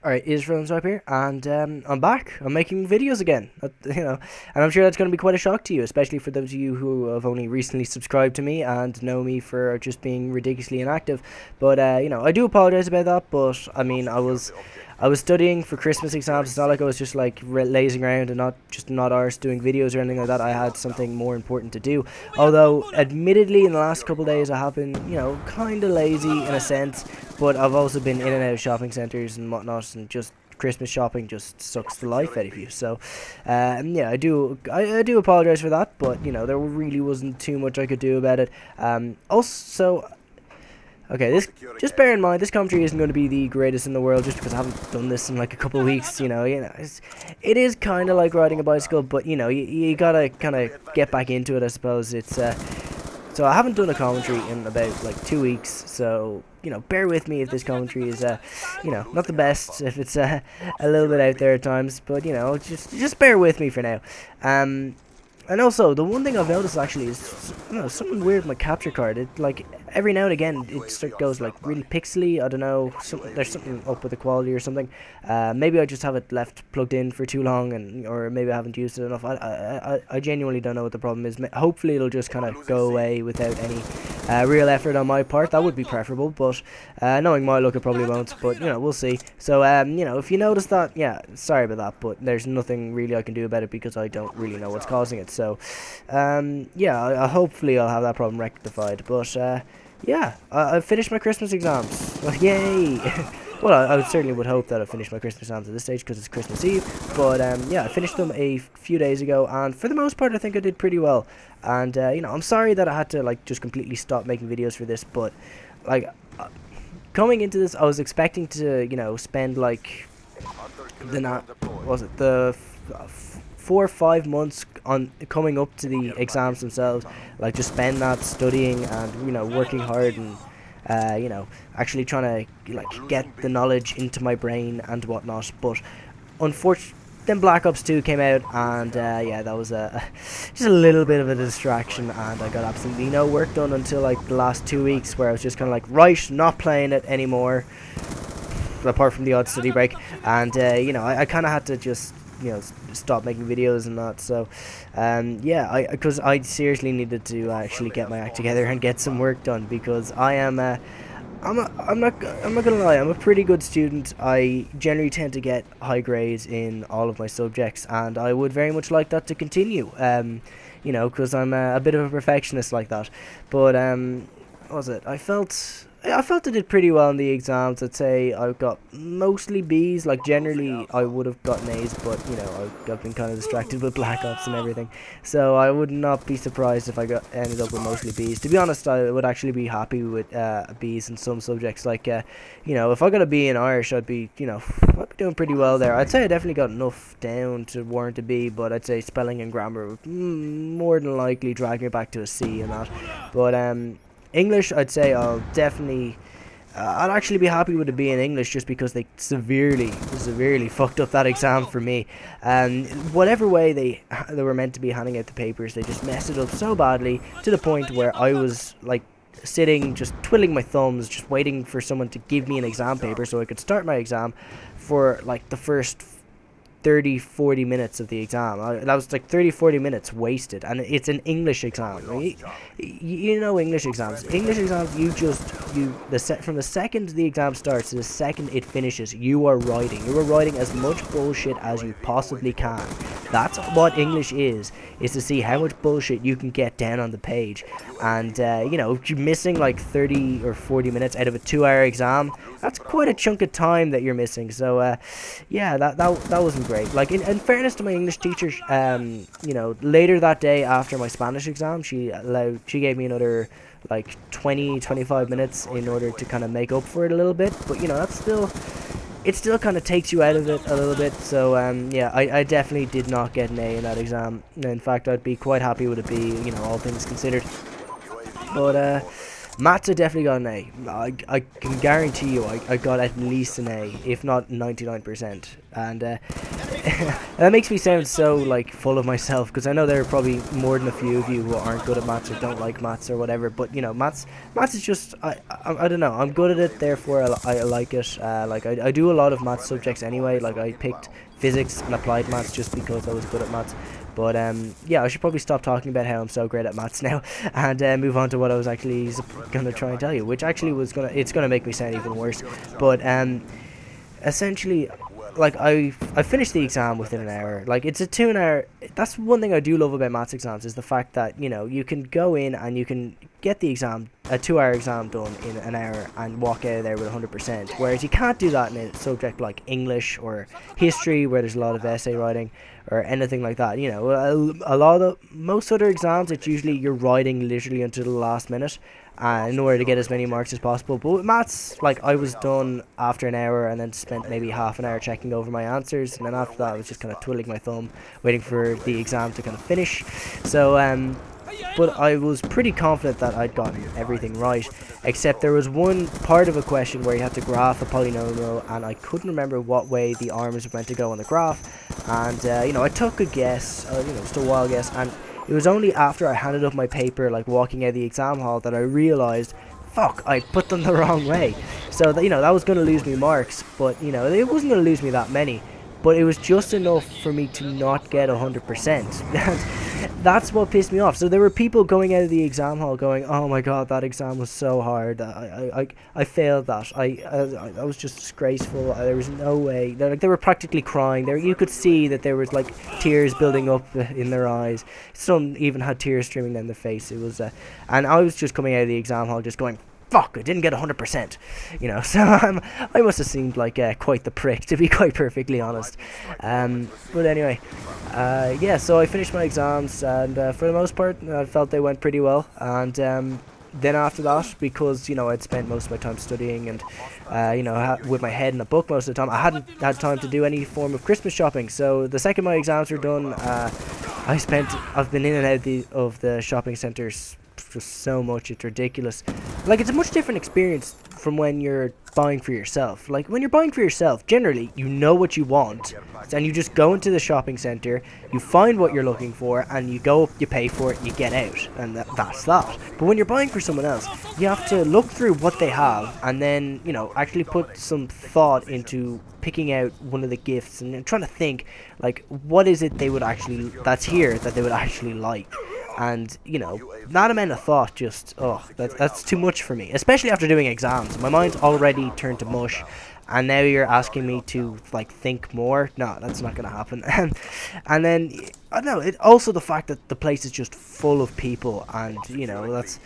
Alright, it is FrOzenSwipe here, and I'm back. I'm making videos again. And I'm sure that's going to be quite a shock to you, especially for those of you who have only recently subscribed to me and know me for just being ridiculously inactive. But I do apologize about that. But I mean, I was studying for Christmas exams. It's not like I was just like lazing around and not arse doing videos or anything like that. I had something more important to do. Although, admittedly, in the last couple of days, I have been, kind of lazy in a sense. But I've also been in and out of shopping centres and whatnot, and just Christmas shopping just sucks the life out of you. So, yeah, I do apologise for that, but there really wasn't too much I could do about it. Also, okay, this just bear in mind this commentary isn't going to be the greatest in the world just because I haven't done this in like a couple of weeks. It is kind of like riding a bicycle, but you gotta kind of get back into it. I suppose it's so I haven't done a commentary in about like 2 weeks, so bear with me if this commentary is not the best, if it's a little bit out there at times, but just bear with me for now. And also, the one thing I've noticed actually is, something weird with my capture card. It, like, every now and again, it goes, like, really pixely. I don't know, there's something up with the quality or something. Maybe I just have it left plugged in for too long, or maybe I haven't used it enough. I genuinely don't know what the problem is. Hopefully it'll just kind of go away without any real effort on my part. That would be preferable, but knowing my luck, it probably won't. But, we'll see. So, if you notice that, yeah, sorry about that, but there's nothing really I can do about it because I don't really know what's causing it. So, yeah, hopefully I'll have that problem rectified. But, yeah, I've finished my Christmas exams. Well, yay! Well, I certainly would hope that I finished my Christmas exams at this stage because it's Christmas Eve. But, yeah, I finished them a few days ago, and for the most part, I think I did pretty well. And, I'm sorry that I had to, like, just completely stop making videos for this, but, like, coming into this, I was expecting to, spend, like, the 4 or 5 months on coming up to the exams themselves, like just spend that studying and working hard and actually trying to like get the knowledge into my brain and whatnot. But unfortunately, then Black Ops 2 came out, and yeah, that was just a little bit of a distraction, and I got absolutely no work done until like the last 2 weeks, where I was just kind of like, right, not playing it anymore, apart from the odd study break. And I kind of had to just stop making videos and that. So yeah, because I seriously needed to actually get my act together and get some work done, because I am I'm not gonna lie, I'm a pretty good student. I generally tend to get high grades in all of my subjects, and I would very much like that to continue. Because I'm a bit of a perfectionist like that. But what was it? I felt I did pretty well in the exams. I'd say I got mostly B's. Like, generally, I would have gotten A's, but, I've been kind of distracted with Black Ops and everything. So I would not be surprised if I ended up with mostly B's. To be honest, I would actually be happy with B's in some subjects. Like, if I got a B in Irish, I'd be doing pretty well there. I'd say I definitely got enough down to warrant a B, but I'd say spelling and grammar would more than likely drag me back to a C and that. But, English, I'd say I'd actually be happy with a B in English, just because they severely fucked up that exam for me. Whatever way they were meant to be handing out the papers, they just messed it up so badly, to the point where I was like sitting just twiddling my thumbs, just waiting for someone to give me an exam paper so I could start my exam, for like the first 30-40 minutes of the exam. That was like 30-40 minutes wasted, and it's an English exam, right? English exams, from the second the exam starts to the second it finishes, you are writing as much bullshit as you possibly can. That's what English is to see how much bullshit you can get down on the page. And if you're missing like 30 or 40 minutes out of a 2-hour exam, that's quite a chunk of time that you're missing. So yeah, that wasn't great. Like, in fairness to my English teacher, later that day after my Spanish exam, she gave me another like 20-25 minutes in order to kind of make up for it a little bit. But it still kind of takes you out of it a little bit. So yeah, I definitely did not get an A in that exam. In fact, I'd be quite happy with a B, all things considered. But Maths I definitely got an A. I can guarantee you I got at least an A, if not 99%. And that makes me sound so like full of myself, because I know there are probably more than a few of you who aren't good at maths or don't like maths or whatever. But you know, maths is just I don't know. I'm good at it, therefore I like it. Like I do a lot of maths subjects anyway. Like I picked physics and applied maths just because I was good at maths. But yeah, I should probably stop talking about how I'm so great at maths now, and move on to what I was actually gonna try and tell you, which actually it's gonna make me sound even worse. But essentially, like I finished the exam within an hour. Like it's a 2 hour. That's one thing I do love about maths exams, is the fact that, you know, you can go in and you can get the exam, a 2 hour exam done in an hour, and walk out of there with 100%. Whereas you can't do that in a subject like English or history, where there's a lot of essay writing or anything like that. You know, most other exams, it's usually you're writing literally until the last minute, in order to get as many marks as possible. But with maths, like, I was done after an hour, and then spent maybe half an hour checking over my answers, and then after that I was just kind of twiddling my thumb, waiting for the exam to kind of finish. So but I was pretty confident that I'd gotten everything right, except there was one part of a question where you had to graph a polynomial, and I couldn't remember what way the arms were meant to go on the graph. And you know, I took a guess, you know, just a wild guess, and it was only after I handed up my paper, like walking out of the exam hall, that I realised, fuck, I put them the wrong way. So that, you know, that was going to lose me marks, but you know, it wasn't going to lose me that many, but it was just enough for me to not get 100%. That's what pissed me off. So there were people going out of the exam hall going, "Oh my god, that exam was so hard. I failed that. I was just disgraceful. There was no way." They were practically crying. There, you could see that there was like tears building up in their eyes. Some even had tears streaming down their face. It was, and I was just coming out of the exam hall just going, fuck, I didn't get 100%, you know. So I must have seemed like quite the prick, to be quite perfectly honest. But anyway, yeah, so I finished my exams, and for the most part I felt they went pretty well. And then after that, because, you know, I'd spent most of my time studying and you know, with my head in a book most of the time, I hadn't had time to do any form of Christmas shopping. So the second my exams were done, I've been in and out of the shopping centres just so much, it's ridiculous. Like, it's a much different experience from when you're buying for yourself. Like, when you're buying for yourself, generally you know what you want, and you just go into the shopping center, you find what you're looking for, and you go, you pay for it, you get out, and that's that. But when you're buying for someone else, you have to look through what they have, and then, you know, actually put some thought into picking out one of the gifts, and trying to think, like, what is it they would actually, that's here, that they would actually like. And, you know, that amount of thought just, that's too much for me, especially after doing exams. My mind's already turned to mush, and now you're asking me to, like, think more. No, that's not gonna happen. And then, I don't know, it also the fact that the place is just full of people, and, you know, that's,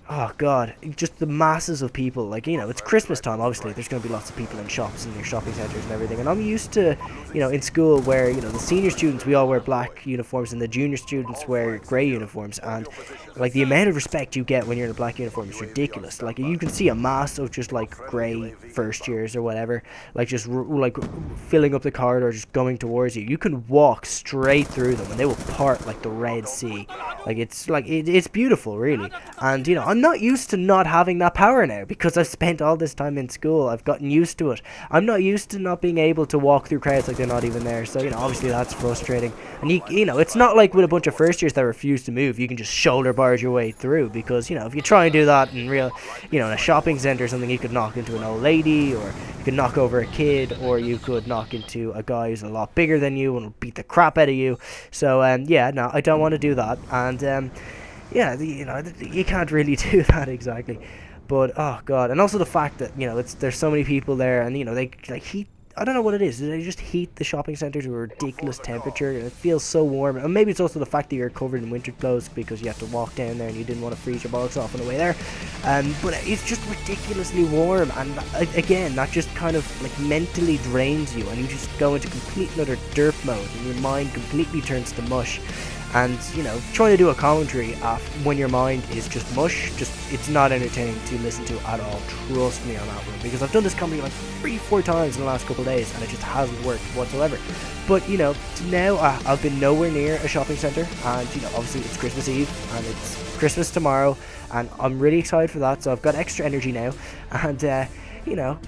oh god, just the masses of people. Like, you know, it's Christmas time, obviously there's going to be lots of people in shops and your shopping centres and everything, and I'm used to, you know, in school where, you know, the senior students, we all wear black uniforms, and the junior students wear grey uniforms, and like the amount of respect you get when you're in a black uniform is ridiculous. Like, you can see a mass of just like grey first years or whatever, like just like filling up the corridor, just going towards you. You can walk straight through them and they will part like the Red Sea. Like, it's beautiful, really. And, you know, I'm not used to not having that power now, because I've spent all this time in school. I've gotten used to it. I'm not used to not being able to walk through crowds like they're not even there. So, you know, obviously that's frustrating. And you know, it's not like with a bunch of first years that refuse to move, you can just shoulder barge your way through, because, you know, if you try and do that in real, you know, in a shopping centre or something, you could knock into an old lady, or you could knock over a kid, or you could knock into a guy who's a lot bigger than you and will beat the crap out of you. So yeah, no, I don't want to do that. And yeah, you know, you can't really do that exactly. But oh god, and also the fact that, you know, there's so many people there, and, you know, they like heat. I don't know what it is. They just heat the shopping centre to a ridiculous temperature, and it feels so warm. And maybe it's also the fact that you're covered in winter clothes because you have to walk down there and you didn't want to freeze your bollocks off on the way there. But it's just ridiculously warm, and again, that just kind of like mentally drains you, and you just go into complete and utter derp mode, and your mind completely turns to mush. And, you know, trying to do a commentary when your mind is just mush, it's not entertaining to listen to at all. Trust me on that one, because I've done this comedy like 3-4 times in the last couple of days, and it just hasn't worked whatsoever. But, you know, now I've been nowhere near a shopping centre, and, you know, obviously it's Christmas Eve, and it's Christmas tomorrow, and I'm really excited for that. So I've got extra energy now, and you know,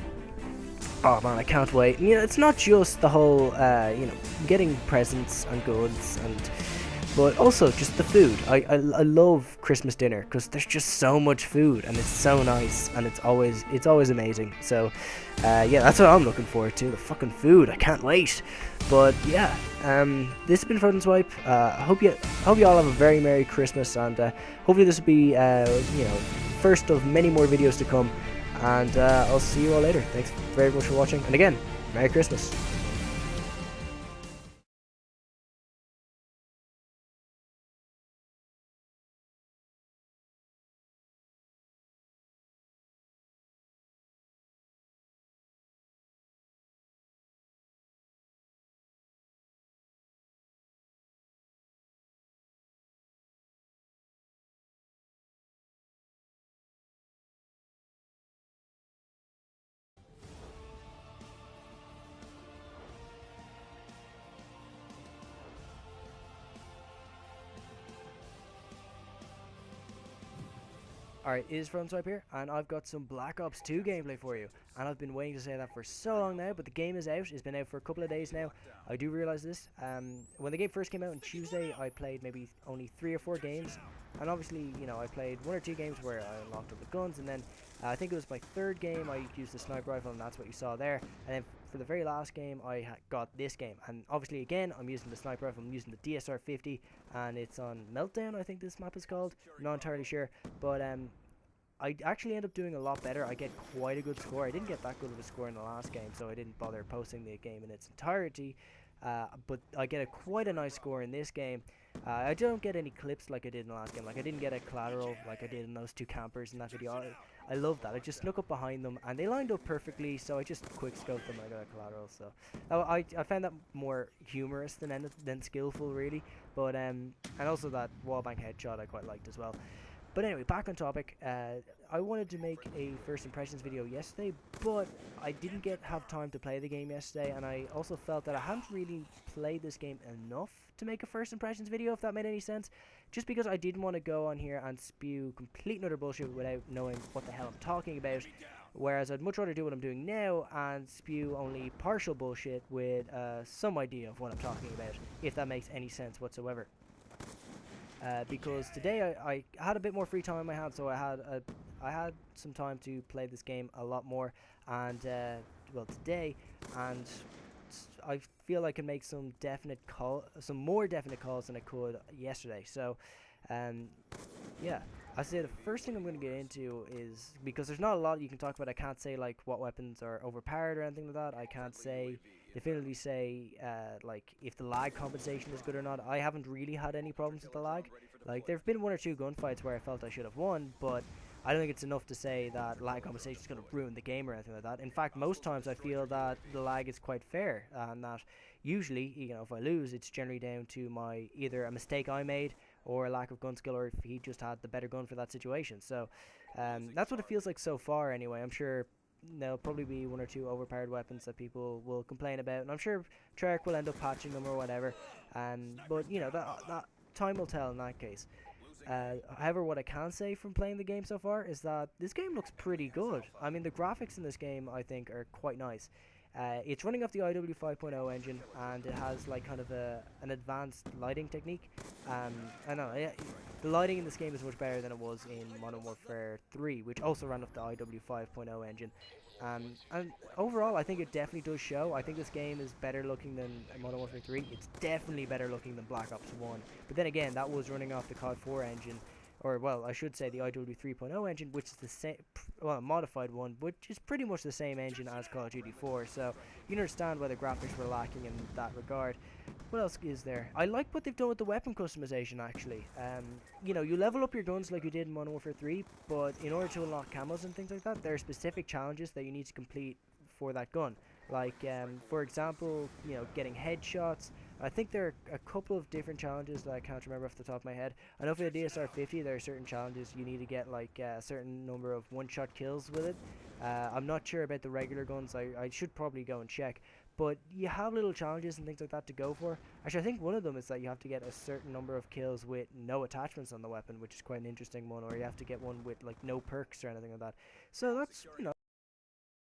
oh man, I can't wait. And, it's not just the whole getting presents and goods and but also just the food. I love Christmas dinner because there's just so much food and it's so nice and it's always amazing. So yeah, that's what I'm looking forward to. The fucking food. I can't wait. But yeah, this has been FrOzenSwipe. Hope you all have a very Merry Christmas, and hopefully this will be first of many more videos to come. And I'll see you all later. Thanks very much for watching, and again, Merry Christmas. Alright, it is FrOzenSwipe here, and I've got some Black Ops 2 gameplay for you. And I've been waiting to say that for so long now, but the game is out. It's been out for a couple of days now. I do realise this. When the game first came out on Tuesday, I played maybe only 3 or 4 games. And obviously, I played 1 or 2 games where I unlocked all the guns, and then I think it was my 3rd game I used the sniper rifle, and that's what you saw there. And then for the very last game, I got this game. And obviously, again, I'm using the sniper rifle. I'm using the DSR-50, and it's on Meltdown, I think this map is called. I'm not entirely sure, but I actually end up doing a lot better. I get quite a good score. I didn't get that good of a score in the last game, so I didn't bother posting the game in its entirety. But I get quite a nice score in this game. I don't get any clips like I did in the last game. Like I didn't get a collateral like I did in those 2 campers in that video. I love that. I just snuck up behind them and they lined up perfectly, so I just quick scoped them and I got a collateral. So I found that more humorous than skillful, really. But and also that wallbang headshot I quite liked as well. But anyway, back on topic. I wanted to make a first impressions video yesterday, but I didn't have time to play the game yesterday, and I also felt that I hadn't really played this game enough to make a first impressions video, if that made any sense. Just because I didn't want to go on here and spew complete and utter bullshit without knowing what the hell I'm talking about. Whereas I'd much rather do what I'm doing now and spew only partial bullshit with some idea of what I'm talking about, if that makes any sense whatsoever. Because today I had a bit more free time in my hands, so I had some time to play this game a lot more, and well, today, and I feel I can make some more definite calls than I could yesterday. So yeah, I say the first thing I'm going to get into is, because there's not a lot you can talk about. I can't say like what weapons are overpowered or anything like that. I can't definitively say like if the lag compensation is good or not. I haven't really had any problems with the lag. Like there have been 1 or 2 gunfights where I felt I should have won, but I don't think it's enough to say that lag compensation is going to ruin the game or anything like that. In fact, most times I feel that the lag is quite fair, and that usually, if I lose, it's generally down to either a mistake I made or a lack of gun skill, or if he just had the better gun for that situation. So that's what it feels like so far anyway. I'm sure there'll probably be 1 or 2 overpowered weapons that people will complain about, and I'm sure Treyarch will end up patching them or whatever. But that time will tell in that case. However, what I can say from playing the game so far is that this game looks pretty good. I mean, the graphics in this game I think are quite nice. It's running off the IW 5.0 engine, and it has like kind of an advanced lighting technique. I know the lighting in this game is much better than it was in Modern Warfare 3, which also ran off the IW 5.0 engine. And overall, I think it definitely does show. I think this game is better looking than Modern Warfare 3. It's definitely better looking than Black Ops 1. But then again, that was running off the COD 4 engine, or well, I should say the IW 3.0 engine, which is the same, well, modified one, which is pretty much the same engine as Call of Duty 4. So you can understand why the graphics were lacking in that regard. What else is there? I like what they've done with the weapon customization, actually. You level up your guns like you did in Modern Warfare 3, but in order to unlock camos and things like that, there are specific challenges that you need to complete for that gun. Like, for example, getting headshots. I think there are a couple of different challenges that I can't remember off the top of my head. I know for the DSR-50 there are certain challenges you need to get like a certain number of one-shot kills with it. I'm not sure about the regular guns. I should probably go and check. But you have little challenges and things like that to go for. Actually, I think one of them is that you have to get a certain number of kills with no attachments on the weapon, which is quite an interesting one, or you have to get one with like no perks or anything like that. So that's, you know,